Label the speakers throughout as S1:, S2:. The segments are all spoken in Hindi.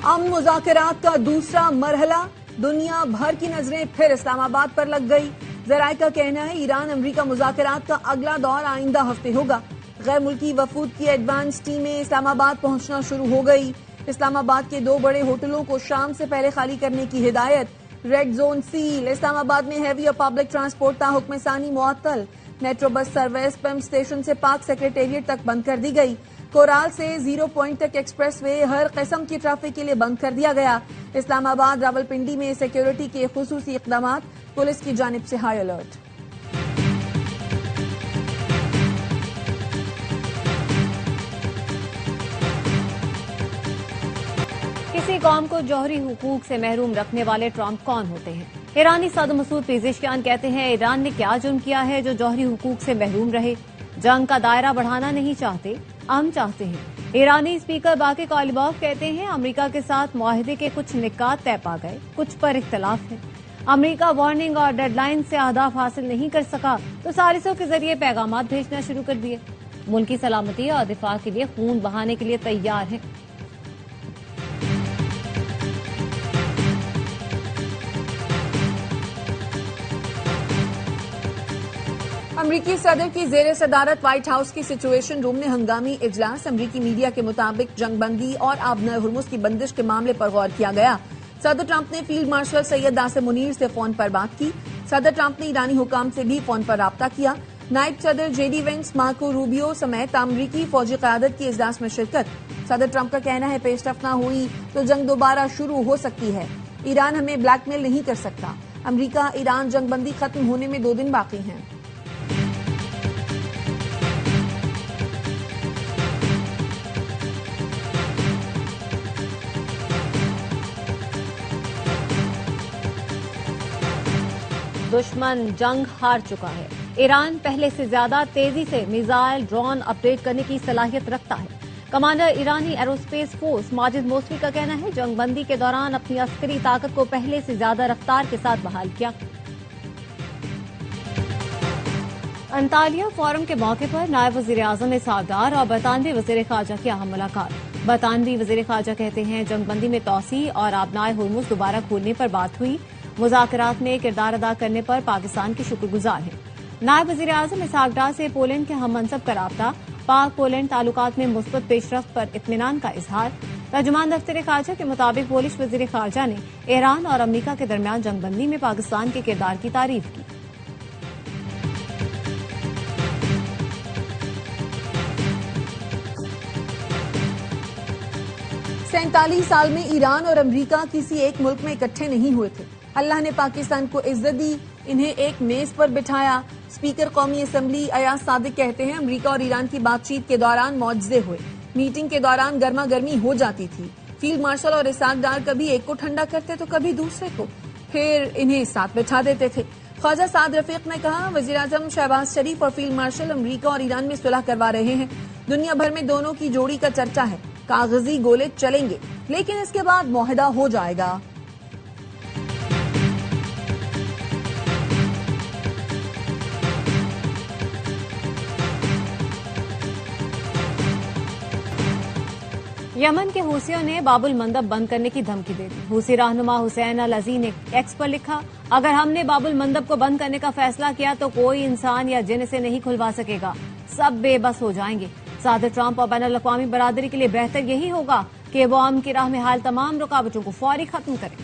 S1: अमन मुज़ाकरात का दूसरा मरहला, दुनिया भर की नजरें फिर इस्लामाबाद पर लग गई। जराये का कहना है ईरान अमरीका मुज़ाकरात का अगला दौर आइंदा हफ्ते होगा। गैर मुल्की वफूद की एडवांस टीमें इस्लामाबाद पहुंचना शुरू हो गई। इस्लामाबाद के 2 बड़े होटलों को शाम से पहले खाली करने की हिदायत। Red zone seal. इस्लामाबाद में हैवी और पब्लिक ट्रांसपोर्ट ताहुक्म सानी मुअत्तल। Metro bus service pump station से पाक सेक्रेटेरिएट तक बंद कर दी गई। कोराल से 0 पॉइंट तक एक्सप्रेसवे हर किस्म की ट्रैफिक के लिए बंद कर दिया गया। इस्लामाबाद रावलपिंडी में सिक्योरिटी के खुसूसी इक़दामात, पुलिस की जानिब से हाई अलर्ट।
S2: किसी कौम को जौहरी हुकूक से महरूम रखने वाले ट्रंप कौन होते हैं? ईरानी सदर मसूद पेज़ेश्कियान कहते हैं ईरान ने क्या जुर्म किया है जो जौहरी हुकूक से महरूम रहे। जंग का दायरा बढ़ाना नहीं चाहते, हम चाहते हैं। ईरानी स्पीकर बाकी कालिबाफ कहते हैं अमेरिका के साथ मुआहदे के कुछ निकात तय पा गए, कुछ पर इख्तलाफ है। अमेरिका वार्निंग और डेडलाइन से अहदाफ हासिल नहीं कर सका तो सालिसों के जरिए पैगामात भेजना शुरू कर दिए। मुल्क की सलामती और दिफा के लिए खून बहाने के लिए तैयार है।
S1: अमरीकी सदर की जेर सदारत व्हाइट हाउस की सिचुएशन रूम ने हंगामी इजलास। अमरीकी मीडिया के मुताबिक जंगबंदी और आबनाए हुर्मुज की बंदिश के मामले पर गौर किया गया। सदर ट्रंप ने फील्ड मार्शल सैयद आसिम मुनीर से फोन पर बात की। सदर ट्रंप ने ईरानी हुकाम से भी फोन पर राब्ता किया। नायब सदर जेडी वेंस, मार्को रूबियो समेत अमरीकी फौजी क़यादत की इजलास में शिरकत। सदर ट्रंप का कहना है पेशरफ न हुई तो जंग दोबारा शुरू हो सकती है। ईरान हमें ब्लैकमेल नहीं कर सकता। अमरीका ईरान जंगबंदी खत्म होने में 2 दिन बाकी हैं।
S2: दुश्मन जंग हार चुका है। ईरान पहले से ज्यादा तेजी से मिसाइल ड्रोन अपडेट करने की सलाहियत रखता है। कमांडर ईरानी एरोस्पेस फोर्स माजिद मोसवी का कहना है जंगबंदी के दौरान अपनी अस्करी ताकत को पहले से ज्यादा रफ्तार के साथ बहाल किया। अंतालिया फोरम के मौके पर नायब वजीर आजम इसहाक डार और बरतानवी वजीर खारजा की अहम मुलाकात। बरतानवी वजीर खारजा कहते हैं जंगबंदी में तोसी और आबनाए हुर्मुज दोबारा खोलने पर बात हुई। मुज़ाकरात में किरदार अदा करने पर पाकिस्तान के शुक्रगुजार है। नायब वज़ीर आज़म इसहाक डार से पोलैंड के हम मनसब का राब्ता। पाक पोलैंड ताल्लुकात में मुस्बत पेशरफ्त पर इत्मीनान का इजहार। तर्जुमान दफ्तर खारजा के मुताबिक पोलिश वज़ीर खारजा ने ईरान और अमरीका के दरमियान जंगबंदी में पाकिस्तान के किरदार की तारीफ की।
S1: 47 साल में ईरान और अमरीका किसी एक मुल्क में इकट्ठे नहीं हुए थे। अल्लाह ने पाकिस्तान को इज्जत दी, इन्हें एक मेज पर बिठाया। स्पीकर कौमी असम्बली अयाज सादिक कहते हैं अमरीका और ईरान की बातचीत के दौरान मौजज़े हुए। मीटिंग के दौरान गर्मा गर्मी हो जाती थी। फील्ड मार्शल और इसहाक डार कभी एक को ठंडा करते तो कभी दूसरे को, फिर इन्हें साथ बिठा देते थे। ख्वाजा साद रफीक ने कहा वज़ीर आज़म शहबाज शरीफ और फील्ड मार्शल अमरीका और ईरान में सुलह करवा रहे हैं। दुनिया भर में दोनों की जोड़ी का चर्चा है। कागजी गोले चलेंगे लेकिन इसके बाद मुआहदा हो जाएगा।
S2: यमन के हूसियों ने बाबुल मंदब बंद करने की धमकी दे दी। हूसी रहनुमा हुसैन अल अज़ी ने एक्स पर लिखा अगर हमने बाबुल मंदब को बंद करने का फैसला किया तो कोई इंसान या जिन इसे नहीं खुलवा सकेगा, सब बेबस हो जाएंगे। सदर ट्रंप और बैनुल अक़वामी बरादरी के लिए बेहतर यही होगा कि वो अमन की राह में हाल तमाम रुकावटों को फौरी खत्म करें।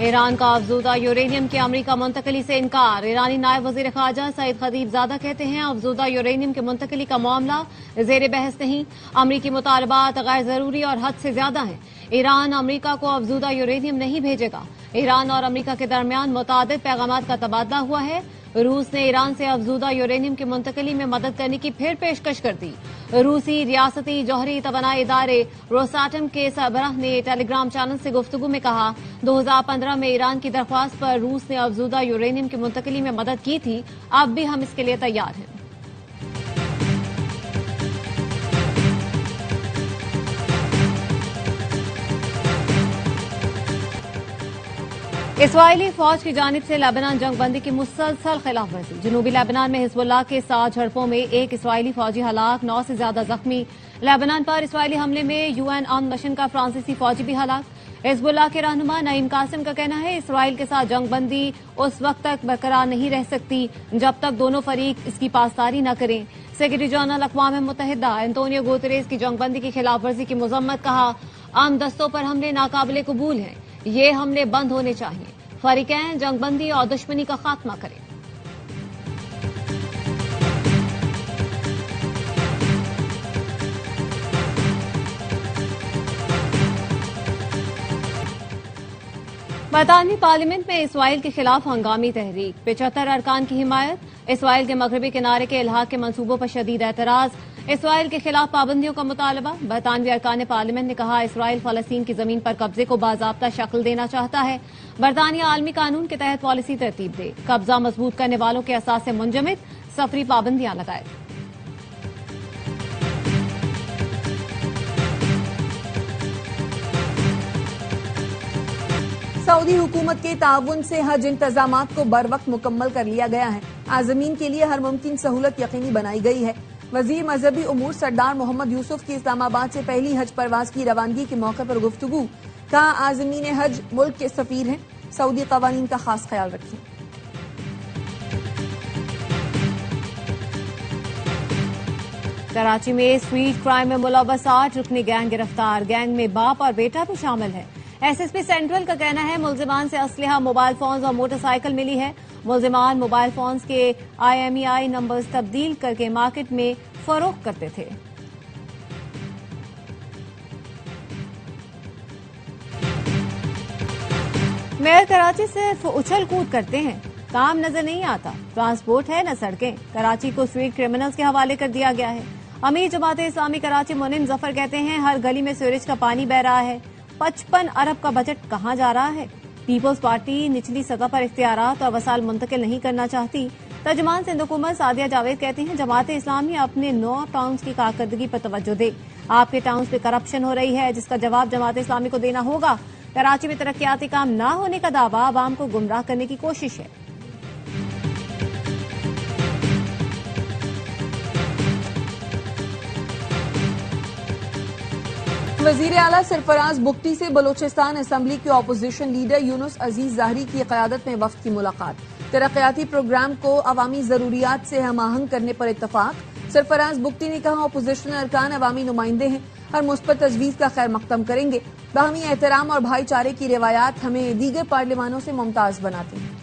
S2: ईरान का अफजूदा यूरेनियम की अमरीका मुंतकली से इनकार। ईरानी नायब वजीर खारजा सईद खतीबजादा कहते हैं अफजूदा यूरेनियम की मुंतकली का मामला जेर बहस नहीं। अमरीकी मुतालबात गैर जरूरी और हद से ज्यादा हैं। ईरान अमरीका को अफजूदा यूरेनियम नहीं भेजेगा। ईरान और अमरीका के दरमियान मुतादिद पैगामात का तबादला हुआ है। रूस ने ईरान से अफजूदा यूरेनियम की मुंतकली में मदद करने की फिर पेशकश कर दी। रूसी रियासती जौहरी तवानाई इदारे रोसाटम के सरबराह ने टेलीग्राम चैनल से गुफ्तगू में कहा 2015 में ईरान की दरख्वास्त पर रूस ने अफजूदा यूरेनियम की मुंतकली में मदद की थी। अब भी हम इसके लिए तैयार हैं। इसराइली फौज की जानिब से लेबनान जंगबंदी की मुसलसल खिलाफ वर्जी। जनूबी लेबनान में हिजबुल्लाह के साथ झड़पों में एक इसराइली फौजी हलाक, 9 से ज्यादा जख्मी। लेबनान पर इसराइली हमले में यूएन अमन मिशन का फ्रांसीसी फौजी भी हलाक। हिजबुल्लाह के रहनुमा नईम कासिम का कहना है इसराइल के साथ जंगबंदी उस वक्त तक बरकरार नहीं रह सकती जब तक दोनों फरीक इसकी पासदारी न करें। सेक्रेटरी जनरल अक़वाम मुत्तहिदा एंटोनियो गुतेरेस की जंगबंदी की खिलाफ वर्जी की मजम्मत। कहा, आम दस्तों पर हमले नाकाबिले कबूल हैं, ये हमले बंद होने चाहिए। फरीकैन जंगबंदी और दुश्मनी का खात्मा करें। बरतानवी पार्लियामेंट में इसराइल के खिलाफ हंगामी तहरीक, 75 अरकान की हिमायत। इसराइल के मगरबी किनारे के इलाहा के मंसूबों पर शदीद एतराज। इसराइल के खिलाफ पाबंदियों का मुतालबा। बरतानवी अरकान पार्लियामेंट ने कहा इसराइल फलस्तीन की जमीन पर कब्जे को बाज़ाब्ता शक्ल देना चाहता है। बरतानिया आलमी कानून के तहत पॉलिसी तरतीब दे, कब्जा मजबूत करने वालों के असास से मुंजमिद सफरी पाबंदियां लगाए।
S1: सऊदी हुकूमत के ताउन से हज इंतजामात को बर वक्त मुकम्मल कर लिया गया है। आज़मीन के लिए हर मुमकिन सहूलत यकीनी बनाई गई है। वजीर मजहबी उमूर सरदार मोहम्मद यूसुफ की इस्लामाबाद से पहली हज परवाज की रवानगी के मौके पर गुफ्तगू। कहा, आज़मीन हज मुल्क के सफीर हैं, सऊदी कवानीन का खास ख्याल रखें।
S2: कराची में स्ट्रीट क्राइम में मुलव्वस 8 रुकनी गैंग गिरफ्तार। गैंग में बाप और बेटा भी शामिल है। एसएसपी सेंट्रल का कहना है मुलजिमान से असलहा, मोबाइल फोन्स और मोटरसाइकिल मिली है। मुलजिमान मोबाइल फोन्स के IMEI नंबर्स तब्दील करके मार्केट में फरोख्त करते थे। मेयर कराची सिर्फ उछल कूद करते हैं, काम नजर नहीं आता। ट्रांसपोर्ट है न सड़कें। कराची को स्ट्रीट क्रिमिनल्स के हवाले कर दिया गया है। अमीर जमात इस्लामी कराची मुनिम जफर कहते हैं हर गली में सीवरेज का पानी बह रहा है। 55 अरब का बजट कहां जा रहा है। पीपल्स पार्टी निचली सतह पर इख्तियारात और वसाइल मुंतकिल नहीं करना चाहती। तर्जुमान सिंध हुकूमत सादिया जावेद कहती हैं जमात इस्लामी अपने 9 टाउन्स की कारकर्दगी पर तवज्जो दे। आपके टाउन्स पे करप्शन हो रही है जिसका जवाब जमात इस्लामी को देना होगा। कराची में तरक्याती काम न होने का दावा आवाम को गुमराह करने की कोशिश है।
S1: वजीर आला सरफराज बुगटी से बलोचिस्तान असम्बली के अपोजिशन लीडर यूनुस अजीज ज़ाहरी की क़यादत में वफ्द की मुलाकात। तरक्याती प्रोग्राम को अवामी जरूरियात से हम आहंग करने पर इत्तफाक। सरफराज बुगटी ने कहा अपोजिशन अरकान अवामी नुमाइंदे हैं, हर मुस्बत तजवीज़ का खैर मकदम करेंगे। बाहमी एहतराम और भाईचारे की रिवायात हमें दीगर पार्लिमानों से मुमताज बनाती हैं।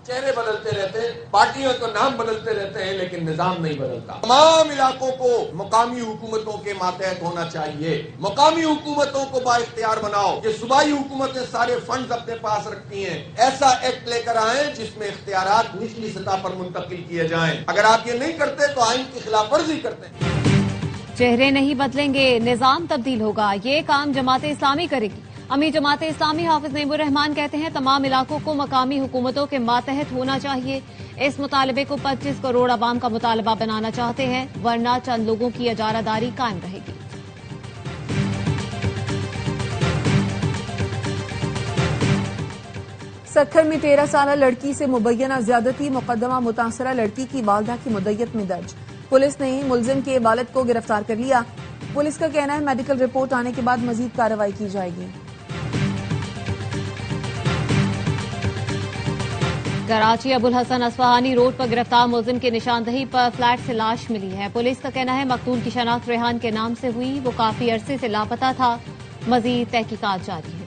S3: चेहरे बदलते रहते हैं, पार्टियों के नाम बदलते रहते हैं, लेकिन निजाम नहीं बदलता। तमाम इलाकों को मुकामी हुकूमतों के मातहत होना चाहिए। मुकामी हुकूमतों को बाइख्तियार बनाओ। ये सूबाई हुकूमतें सारे फंड अपने पास रखती हैं। ऐसा एक्ट लेकर आए जिसमें इख्तियारात निचली सतह पर मुंतकिल किए जाएं। अगर आप ये नहीं करते तो आइन की खिलाफ वर्जी करते हैं।
S2: चेहरे नहीं बदलेंगे, निजाम तब्दील होगा। ये काम जमात इस्लामी करेगी। अमीर जमात इस्लामी हाफिज नईमुर रहमान कहते हैं तमाम इलाकों को मकामी हुकूमतों के मातहत होना चाहिए। इस मुतालबे को 25 करोड़ आवाम का मुतालबा बनाना चाहते हैं, वरना चंद लोगों की इजारादारी कायम रहेगी।
S1: सत्तर में 13 साल लड़की से मुबैना ज्यादती मुकदमा मुतासरा लड़की की वालदा की मुद्दत में दर्ज। पुलिस ने मुलजिम के वालिद को गिरफ्तार कर लिया। पुलिस का कहना है मेडिकल रिपोर्ट आने के बाद मजीद कार्रवाई की जाएगी।
S2: कराची अबुल हसन असफहानी रोड पर गिरफ्तार मुलजिम की निशानदही पर फ्लैट से लाश मिली है। पुलिस का कहना है मकतूल की शनाख्त रेहान के नाम से हुई, वो काफी अरसे से लापता था। मजीद तहकीकात जारी है।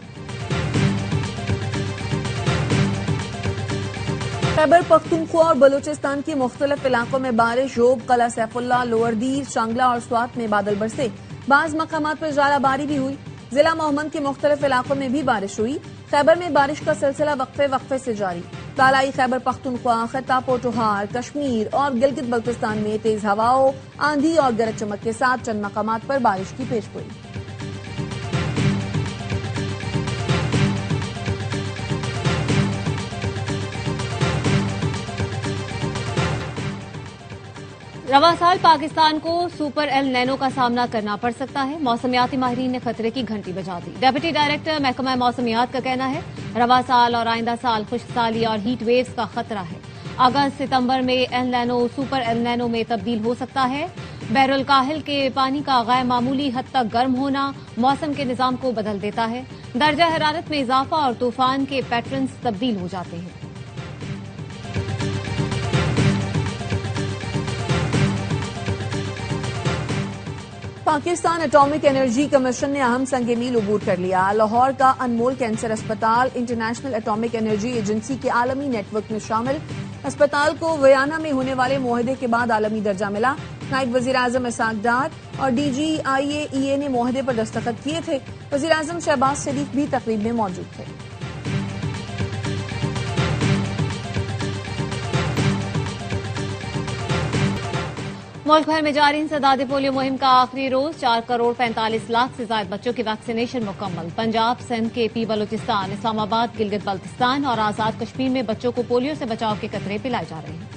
S1: खैबर पख्तूनख्वा और बलूचिस्तान के मुख्तलिफ इलाकों में बारिश। जोब, कला सैफुल्ला, लोअर दीर, शांगला और स्वात में बादल बरसे। बाज मकामात पर ज़ालाबारी भी हुई। जिला मोहम्मद के मुख्तलिफ इलाकों में भी बारिश हुई। खैबर में बारिश का सिलसिला वक्फे वक्फे से जारी। तालाई खैबर पख्तूनख्वा, खिता पोटोहार, कश्मीर और गिलगित बल्तिस्तान में तेज हवाओं, आंधी और गरज चमक के साथ चंद मकामात पर बारिश की पेशगोई।
S2: रवा साल पाकिस्तान को सुपर एल नैनो का सामना करना पड़ सकता है। मौसमियाती माहिरीन ने खतरे की घंटी बजा दी। डेप्यूटी डायरेक्टर महकमा मौसमियात का कहना है रवा साल और आइंदा साल खुश्कसाली और हीट वेव्स का खतरा है। अगस्त सितंबर में L nano super L nano में तब्दील हो सकता है। बहरुल काहिल के पानी का गैर मामूली हद तक गर्म होना मौसम के निजाम को बदल देता है। दर्जा हरारत में इजाफा और तूफान के पैटर्न्स तब्दील हो जाते हैं।
S1: पाकिस्तान एटॉमिक एनर्जी कमीशन ने अहम संग मील अबूर कर लिया। लाहौर का अनमोल कैंसर अस्पताल इंटरनेशनल एटॉमिक एनर्जी एजेंसी के आलमी नेटवर्क में शामिल। अस्पताल को वियना में होने वाले मुआहदे के बाद आलमी दर्जा मिला। नायब वजीर आजम इसाक डार और DGIAEA ने मुआहदे पर दस्तखत किए थे। वजीर आजम शहबाज शरीफ भी तकरीब में मौजूद थे।
S2: मुल्क भर में जारी इंसदाद पोलियो मुहिम का आखिरी रोज 4 करोड़ 45 लाख से ज्यादा बच्चों की वैक्सीनेशन मुकम्मल। पंजाब, सिंध, KP, बलूचिस्तान, इस्लामाबाद, गिलगित बल्तिस्तान और आजाद कश्मीर में बच्चों को पोलियो से बचाव के कतरे पिलाए जा रहे हैं।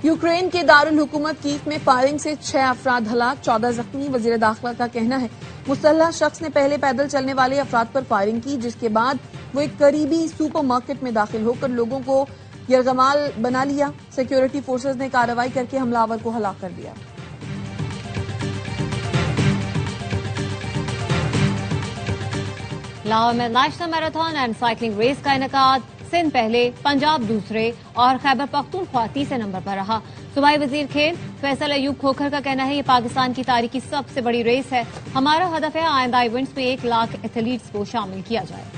S1: यूक्रेन के दारुल हुकूमत कीव में फायरिंग से 6 अफराद हलाक, 14 जख्मी। वजीर दाखिला का कहना है मुसल्लह शख्स ने पहले पैदल चलने वाले अफराद पर फायरिंग की, जिसके बाद वो एक करीबी सुपर मार्केट में दाखिल होकर लोगों को यरगमाल बना लिया। सिक्योरिटी फोर्सेज ने कार्रवाई करके हमलावर को हलाक कर दिया।
S2: लाहौर में national marathon and cycling race का इनेकाद। सिंध पहले, पंजाब दूसरे और खैबर पख्तूनख्वा तीसरे नंबर पर रहा। सूबाई वजीर खेल फैसल अयूब खोखर का कहना है ये पाकिस्तान की तारीख की सबसे बड़ी रेस है। हमारा हदफ है आइंदा इवेंट्स में 1 लाख एथलीट्स को शामिल किया जाए।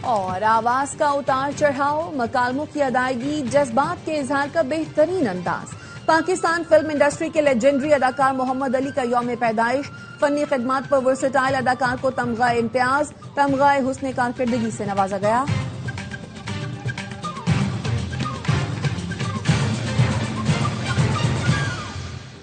S1: और आवाज का उतार चढ़ाव, मकालमों की अदायगी, जज्बात के इजहार का बेहतरीन अंदाज। पाकिस्तान फिल्म इंडस्ट्री के लेजेंडरी अदाकार मोहम्मद अली का यौम पैदाइश। फनी खिदमात पर वर्सेटाइल अदाकार को तमगा इम्तियाज, तमगा हुस्न कारकर्दगी से नवाजा गया।